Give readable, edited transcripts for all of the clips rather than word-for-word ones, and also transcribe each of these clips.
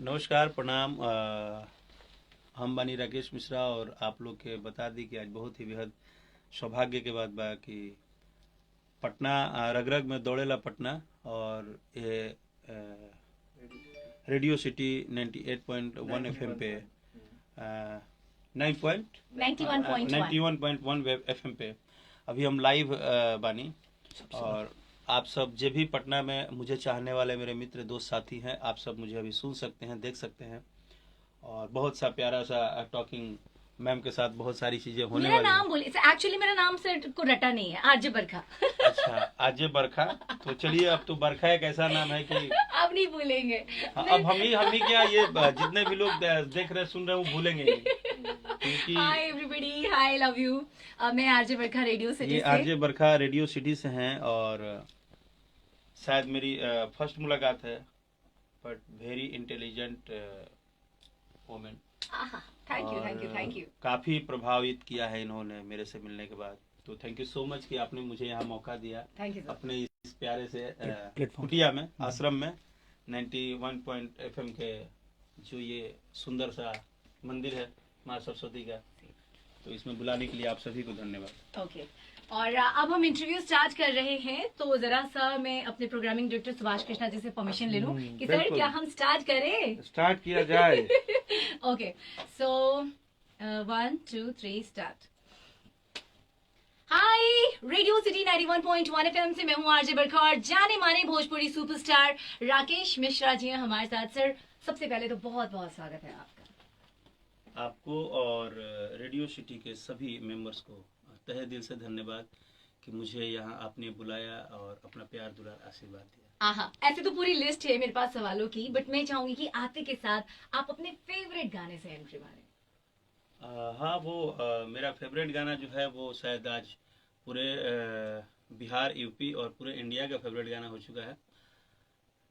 नमस्कार, प्रणाम। हम बानी राकेश मिश्रा और आप लोग के बता दी कि आज बहुत ही बेहद सौभाग्य के बात बा कि पटना रग रग में दौड़ेला पटना और ये रेडियो सिटी 98.1 एफएम पे 91.1 एफएम पे अभी हम लाइव बानी। और आप सब जो भी पटना में मुझे चाहने वाले मेरे मित्र दोस्त साथी हैं, आप सब मुझे अभी सुन सकते हैं, देख सकते हैं और बहुत सा प्यारा सा टॉकिंग मैम के साथ बहुत सारी चीजें होने मेरा वाली नाम हैं। बोलिए। एक्चुअली मेरा नाम से को रटा नहीं है, आरजे बरखा। अच्छा, आज बरखा। तो चलिए, अब तो बरखा एक ऐसा नाम है कि अब नहीं भूलेंगे। अब हम ही क्या, ये जितने भी लोग देख रहे सुन रहे हैं वो भूलेंगे ही। क्योंकि hi everybody, hi love you. मैं आरजे बरखा रेडियो सिटी ये से। आरजे बरखा रेडियो सिटी से हैं और शायद मेरी फर्स्ट मुलाकात है, but very intelligent women. Thank you thank you thank you. काफी प्रभावित किया है इन्होंने मेरे से मिलने के बाद। तो थैंक यू सो मच कि आपने मुझे यहाँ मौका दिया थैंक यू। अपने इस प्यारे से कुटिया में, आश्रम में 91 एफएम के जो ये सुंदर सा मंदिर है माँ सरस्वती का, तो इसमें बुलाने के लिए आप सभी को धन्यवाद। ओके, और अब हम इंटरव्यू स्टार्ट कर रहे हैं, तो जरा सा मैं अपने प्रोग्रामिंग डायरेक्टर सुभाष कृष्णा जी से परमिशन ले लूं कि सर बिल्कुल। क्या हम स्टार्ट करें? स्टार्ट किया जाए। ओके, सो 1 2 3 स्टार्ट। हाय, रेडियो सिटी 91.1 एफएम से मैं हूँ आरजे बरखा और जाने माने भोजपुरी सुपरस्टार राकेश मिश्रा जी हैं हमारे साथ। सर, सबसे पहले तो बहुत बहुत स्वागत है आपका। आपको और रेडियो सिटी के सभी मेंबर्स को तहे दिल से धन्यवाद कि मुझे यहाँ आपने बुलाया और अपना प्यार दुलार आशीर्वाद दिया। आहा, ऐसे तो पूरी लिस्ट है मेरे पास सवालों की, बट मैं चाहूंगी कि आते के साथ आप अपने फेवरेट गाने से एंट्री मारें। हाँ, वो मेरा फेवरेट गाना जो है वो शायद आज पूरे बिहार, यूपी और पूरे इंडिया का फेवरेट गाना हो चुका है।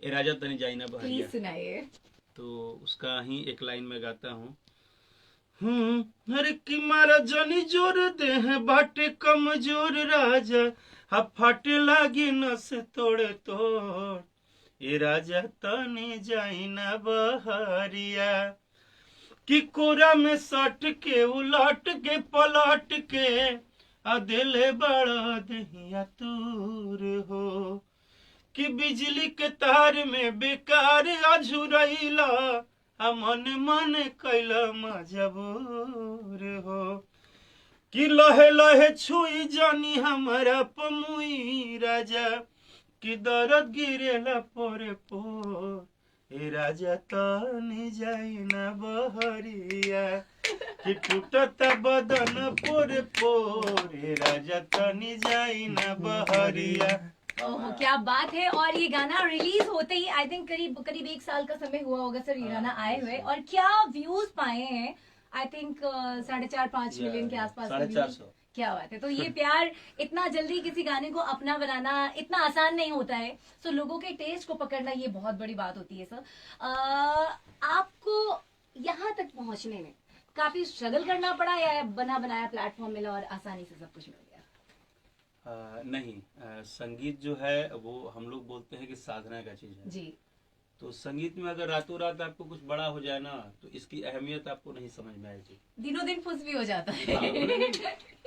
ए राजा तनी जाइना बहरिया। प्लीज सुनाइए। तो उसका ही एक लाइन में गाता हूँ। अरे कि मारा जनी जोर दे है बाटे कमजोर राजा, अब फाटे लागी नस तोड़ तोड़, ए राजा तनी जाइना बहरिया, कि कोरा में सट के उलट के पलट के अदिले बड़ा दहिया तूर हो, कि बिजली के तार में बेकार अझुरैला, मन मन कैला मजबूर हो, कि लहे लहे छुई जानी हमारा पमुई राजा, कि दर्द गिरेला पोरे पोर, ए राजा तनी जाइना बहरिया, कि टूटत बदन पोरे पोर, ए राजा तनी जाइना बहरिया। ओह, क्या बात है। और ये गाना रिलीज होते ही आई थिंक करीब करीब 1 साल का समय हुआ होगा सर ये गाना आए हुए, और क्या व्यूज पाए हैं। आई थिंक 4.5-5 मिलियन के आसपास। 450। क्या बात है। तो ये प्यार, इतना जल्दी किसी गाने को अपना बनाना इतना आसान नहीं होता है। सो लोगों के टेस्ट को पकड़ना ये बहुत बड़ी बात होती है सर। आपको यहाँ तक पहुंचने में काफी स्ट्रगल करना पड़ा या बना बनाया प्लेटफॉर्म मिला और आसानी से सब कुछ मिल गया? नहीं, संगीत जो है वो हम लोग बोलते हैं कि साधना का चीज है जी। तो संगीत में अगर रातों रात आपको कुछ बड़ा हो जाए ना, तो इसकी अहमियत आपको नहीं समझ में आएगी। दिनों दिन फुस भी हो जाता है।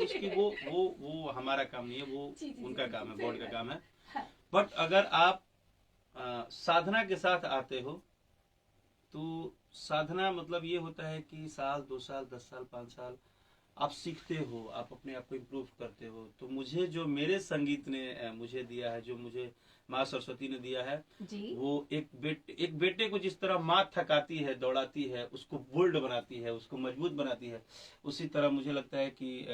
उसकी वो हमारा काम नहीं है, वो जी, उनका काम है, गॉड का काम है। हाँ। बट अगर आप साधना के साथ आते हो तो साधना मतलब ये होता है कि 1 साल 2 साल 10 साल 5 साल आप सीखते हो, आप अपने आप को इम्प्रूव करते हो। तो मुझे जो मेरे संगीत ने मुझे दिया है, जो मुझे माँ सरस्वती ने दिया है जी। वो एक बेटे को जिस तरह माँ थकाती है, दौड़ाती है, उसको बोल्ड बनाती है, उसको मजबूत बनाती है, उसी तरह मुझे लगता है कि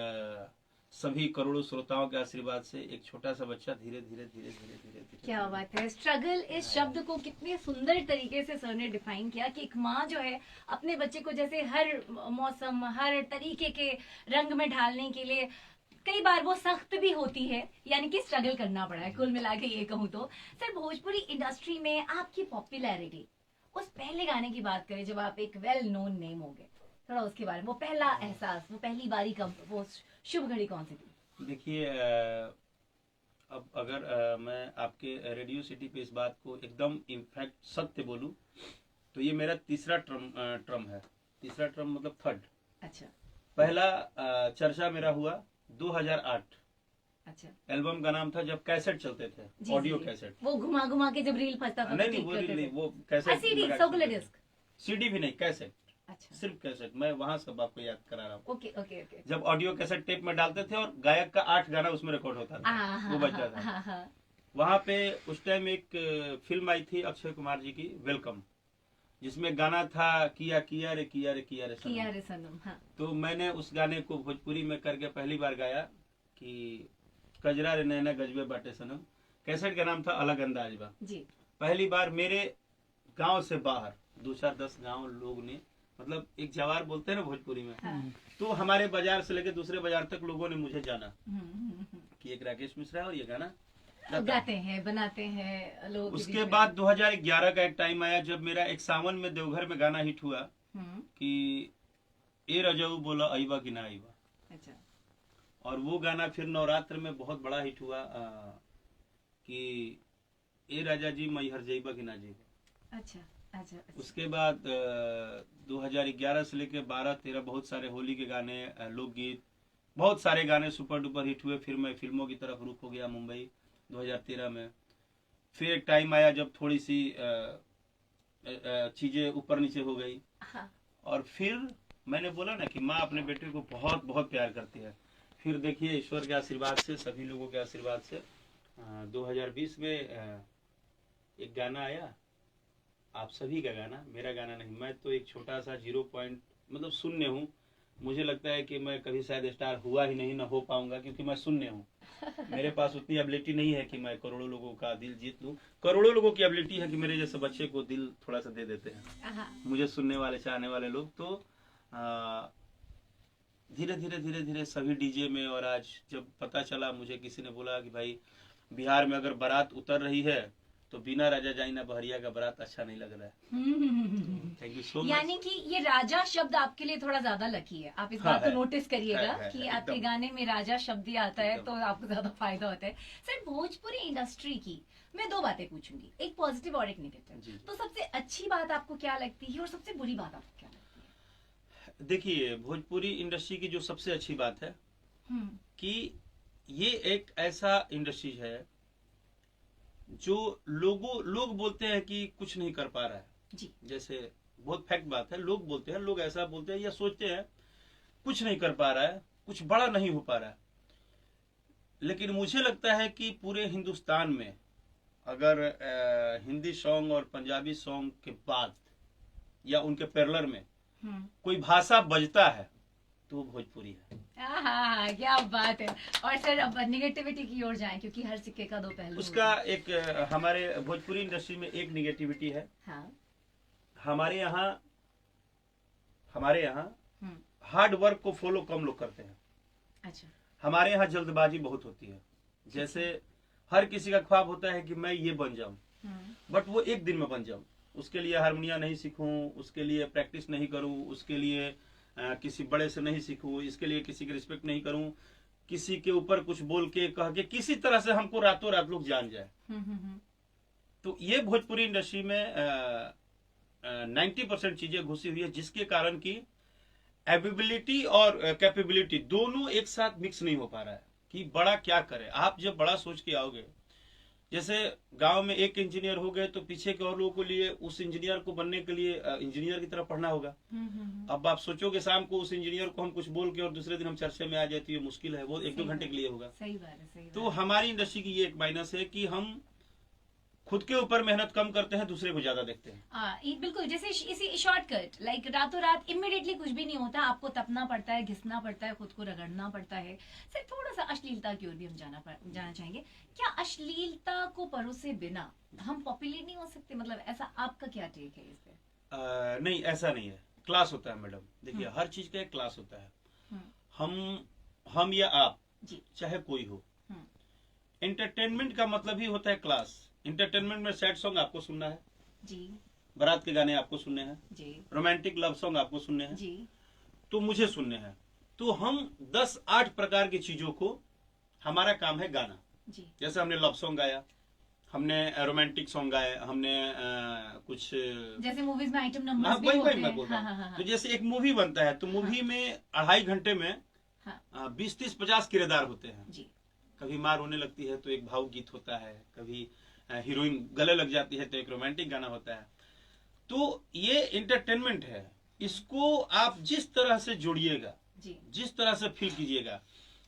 सभी करोड़ों श्रोताओं के आशीर्वाद से एक छोटा सा बच्चा धीरे धीरे धीरे धीरे धीरे धीरे। क्या बात है। स्ट्रगल इस शब्द को कितने सुंदर तरीके से सर ने डिफाइन किया कि एक माँ जो है अपने बच्चे को जैसे हर मौसम, हर तरीके के रंग में ढालने के लिए कई बार वो सख्त भी होती है, यानी कि स्ट्रगल करना पड़ा है। कुल मिला के ये कहूँ तो सर, भोजपुरी इंडस्ट्री में आपकी पॉपुलैरिटी, उस पहले गाने की बात करें जब आप एक वेल नोन नेम हो गए, थोड़ा उसके बारे में, वो पहला एहसास, वो पहली बारी कब, वो शुभ घड़ी कौन सी थी? देखिए, अब अगर मैं आपके रेडियो सिटी पे इस बात को एकदम इनफैक्ट सत्य बोलूं तो ये मेरा तीसरा ट्रम है। तीसरा ट्रम मतलब थर्ड। अच्छा पहला चर्चा मेरा हुआ 2008। अच्छा। एल्बम का नाम था जब कैसेट चलते थे, जी, ऑडियो जी। कैसेट। वो घुमा घुमा के जब रील फंसता था तो नहीं ठीक वो करते नहीं, थे। वो कैसेट सीडी, लगा के सर्कुलर चलते थे। डिस्क। सीडी भी नहीं, कैसेट, अच्छा सिर्फ कैसेट। मैं वहां सब आपको याद करा रहा हूँ। Okay okay okay. जब ऑडियो कैसेट टेप में डालते थे और गायक का 8 गाना उसमें रिकॉर्ड होता था, वो बजता था। हाँ हाँ। वहां पे उस टाइम एक फिल्म आई थी अक्षय कुमार जी की, वेलकम, जिसमें गाना था किया किया रे किया रे किया रे सनम। किया रे सनम। हाँ तो मैंने उस गाने को भोजपुरी में करके पहली बार गाया कि कजरा रे नैना गजबे बाटे सनम। कैसेट का नाम था अलग अंदाज बा। जी। पहली बार मेरे गांव से बाहर 2-4-10 गांव लोग ने, मतलब एक जवार बोलते हैं ना भोजपुरी में, हाँ। तो हमारे बाजार से लेकर दूसरे बाजार तक लोगों ने मुझे जाना हम्म। कि एक राकेश मिश्रा है और ये गाना गाते हैं, बनाते हैं लोग। उसके बाद 2011 का एक टाइम आया जब मेरा एक सावन में देवघर में गाना हिट हुआ कि ए रजऊ बोला अईबा कि ना अईबा। अच्छा। और वो गाना फिर नवरात्र में बहुत बड़ा हिट हुआ कि ए राजा जी मैहर जईबा कि ना जईबा। अच्छा अच्छा। उसके बाद 2011 से लेके 12-13 बहुत सारे होली के गाने, लोकगीत, बहुत सारे गाने सुपर डुपर हिट हुए। फिर मैं फिल्मों की तरफ रुख हो गया मुंबई 2013 में। फिर एक टाइम आया जब थोड़ी सी चीजें ऊपर नीचे हो गई। हाँ। और फिर मैंने बोला ना कि माँ अपने बेटे को बहुत बहुत प्यार करती है। फिर देखिए ईश्वर के आशीर्वाद से, सभी लोगों के आशीर्वाद से 2020 में एक गाना आया, आप सभी का गाना, मेरा गाना नहीं। मैं तो एक छोटा सा 0 पॉइंट मतलब शून्य हूँ। मुझे लगता है कि मैं कभी शायद स्टार हुआ ही नहीं, ना हो पाऊंगा, क्योंकि मैं शून्य हूँ। मेरे पास उतनी एबिलिटी नहीं है कि मैं करोड़ों लोगों का दिल जीत लूं। करोड़ों लोगों की एबिलिटी है कि मेरे जैसे बच्चे को दिल थोड़ा सा दे देते हैं। मुझे सुनने वाले, चाहने वाले लोग। तो धीरे धीरे धीरे धीरे सभी डीजे में, और आज जब पता चला, मुझे किसी ने बोला कि भाई बिहार में अगर बारात उतर रही है तो बिना राजा जाइना बहरिया का बारात अच्छा नहीं लग रहा है। Thank you so much. यानी कि ये राजा शब्द आपके लिए थोड़ा ज्यादा लकी है। आप इस बात को नोटिस करिएगा कि आपके गाने में राजा शब्द ही आता है तो आपको ज्यादा फायदा होता है। सर, भोजपुरी इंडस्ट्री की मैं 2 बातें पूछूंगी, एक पॉजिटिव और एक नेगेटिव। तो सबसे अच्छी बात आपको क्या लगती है और सबसे बुरी बात आपको क्या लगती है? देखिए, भोजपुरी इंडस्ट्री की जो सबसे अच्छी बात है कि ये एक ऐसा इंडस्ट्री है जो लोग बोलते हैं कि कुछ नहीं कर पा रहा है जी। जैसे बहुत फैक्ट बात है, लोग बोलते हैं, लोग ऐसा बोलते हैं या सोचते हैं कुछ नहीं कर पा रहा है, कुछ बड़ा नहीं हो पा रहा है। लेकिन मुझे लगता है कि पूरे हिंदुस्तान में अगर हिंदी सॉन्ग और पंजाबी सॉन्ग के बाद या उनके पैरेलल में कोई भाषा बजता है तो वो भोजपुरी है। हाँ, क्या बात है। और सर, अब निगेटिविटी की ओर जाएं, क्योंकि हर सिक्के का 2 पहलू उसका एक हमारे भोजपुरी इंडस्ट्री में एक निगेटिविटी है। हाँ। हमारे यहाँ हार्ड वर्क को फॉलो कम लोग करते हैं। अच्छा। हमारे यहाँ जल्दबाजी बहुत होती है। जैसे हर किसी का ख्वाब होता है कि मैं ये बन जाऊं, बट वो एक दिन में बन जाऊं। उसके लिए हारमोनिया नहीं सीखूं, उसके लिए प्रैक्टिस नहीं करूं, उसके लिए किसी बड़े से नहीं सीखूं, इसके लिए किसी की रिस्पेक्ट नहीं करूं, किसी के ऊपर कुछ बोल के कह के किसी तरह से हमको रातों रात लोग जान जाए। तो ये भोजपुरी इंडस्ट्री में 90% चीजें घुसी हुई है, जिसके कारण की एबिलिटी और कैपेबिलिटी दोनों एक साथ मिक्स नहीं हो पा रहा है कि बड़ा क्या करे। आप जब बड़ा सोच के आओगे, जैसे गांव में एक इंजीनियर हो गए तो पीछे के और लोगों के लिए उस इंजीनियर को बनने के लिए इंजीनियर की तरफ पढ़ना होगा। अब आप सोचोगे शाम को उस इंजीनियर को हम कुछ बोल के और दूसरे दिन हम चर्चे में आ जाए तो ये मुश्किल है, वो 1-2 घंटे के लिए होगा। सही बात है, सही तो हमारी इंडस्ट्री की ये एक माइनस है कि हम खुद के ऊपर मेहनत कम करते हैं, दूसरे को ज्यादा देखते हैं। बिल्कुल, जैसे इसी शॉर्टकट, लाइक रातों रात इमिडिएटली कुछ भी नहीं होता, आपको तपना पड़ता है, घिसना पड़ता है, खुद को रगड़ना पड़ता है। सर, थोड़ा सा अश्लीलता की ओर भी हम जाना चाहेंगे। क्या अश्लीलता को परोसे बिना हम पॉपुलर नहीं हो सकते? मतलब ऐसा आपका क्या टेक है इस पे? नहीं, ऐसा नहीं है। क्लास होता है मैडम। देखिए, हर चीज का एक क्लास होता है। हम या आप, चाहे कोई हो, एंटरटेनमेंट का मतलब ही होता है क्लास। एंटरटेनमेंट में सैड सॉन्ग आपको सुनना है जी, बारात के गाने आपको सुनने हैं जी, रोमांटिक लव सॉन्ग आपको सुनने हैं जी, तो मुझे सुनने हैं। तो हम 10-8 प्रकार की चीजों को, हमारा काम है गाना। जी। जैसे हमने लव सॉन्ग गाया, हमने रोमांटिक सॉन्ग गाए, हमने कुछ जैसे मूवीज में आइटम हाँ, नंबर्स भी वही होते वही मैं हैं। बोल रहा हाँ, हूँ। हाँ, हाँ, तो जैसे एक मूवी बनता है तो मूवी में 2.5 घंटे में हाँ, 20-30-50 किरदार होते हैं। जी, कभी मार होने लगती है तो एक भावुक गीत होता है, कभी हीरोइन गले लग जाती है तो एक रोमांटिक गाना होता है। तो ये इंटरटेनमेंट है, इसको आप जिस तरह से जोड़िएगा, जी, जिस तरह से फील कीजिएगा।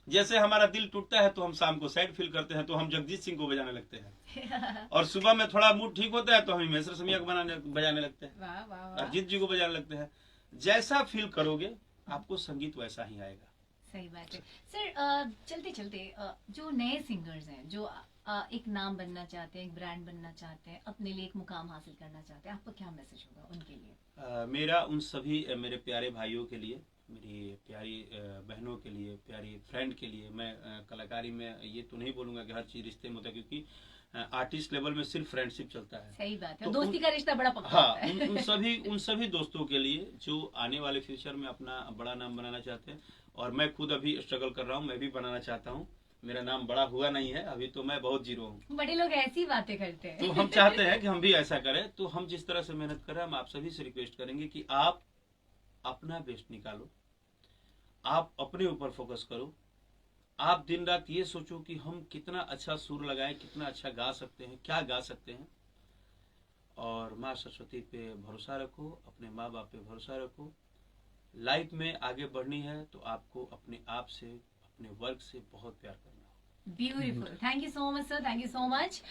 जैसे हमारा दिल टूटता है तो हम शाम को सैड फील करते हैं तो हम जगजीत सिंह को बजाने लगते हैं, और सुबह में थोड़ा मूड ठीक होता है तो हम हिमेश रेशमिया को बजाने लगते हैं, वाह वाह वाह, अरिजीत जी को बजाने लगते हैं। जैसा फील करोगे आपको संगीत वैसा ही आएगा। सही बात है सर। चलते चलते जो नए सिंगर्स हैं, जो एक नाम बनना चाहते हैं, एक ब्रांड बनना चाहते हैं, अपने लिए एक मुकाम हासिल करना चाहते हैं, आपका क्या मैसेज होगा उनके लिए? मेरा उन सभी मेरे प्यारे भाइयों के लिए, मेरी प्यारी बहनों के लिए, प्यारी फ्रेंड के लिए, मैं कलाकारी में ये तो नहीं बोलूंगा कि हर चीज रिश्ते में होता है, क्योंकि आर्टिस्ट लेवल में सिर्फ फ्रेंडशिप चलता है। सही बात है, तो दोस्ती का रिश्ता बड़ा पक्का हाँ, होता है। उन सभी दोस्तों के लिए जो आने वाले फ्यूचर में अपना बड़ा नाम बनाना चाहते हैं, और मैं खुद अभी स्ट्रगल कर रहा हूँ, मैं भी बनाना चाहता हूँ। मेरा नाम बड़ा हुआ नहीं है अभी, तो मैं बहुत जीरो हूँ। बड़े लोग ऐसी बातें करते हैं। तो हम चाहते हैं कि हम भी ऐसा करें। तो हम जिस तरह से मेहनत कर रहे हैं, हम आप सभी से रिक्वेस्ट करेंगे कि आप अपना बेस्ट निकालो, आप अपने ऊपर फोकस करो। आप दिन रात ये सोचो कि हम कितना अच्छा सुर लगाएं, कितना अच्छा गा सकते हैं, क्या गा सकते हैं। और माँ सरस्वती पे भरोसा रखो, अपने माँ बाप पे भरोसा रखो। लाइफ में आगे बढ़नी है तो आपको अपने आप से, अपने वर्क से बहुत प्यार करना है। Beautiful, thank you so much sir, thank you so much.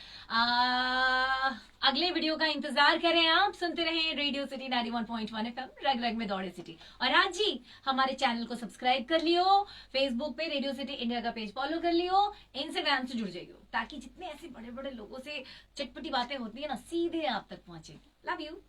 अगले वीडियो का इंतजार करें आप, सुनते रहें रेडियो सिटी 91.1 एफएम, रग रग में दौड़े सिटी। और हाँ जी, हमारे चैनल को सब्सक्राइब कर लियो, फेसबुक पे रेडियो सिटी इंडिया का पेज फॉलो कर लियो, इंस्टाग्राम से जुड़ जाइयो, ताकि जितने ऐसे बड़े बड़े लोगों से चटपटी बातें होती है ना, सीधे आप तक पहुंचे। Love you.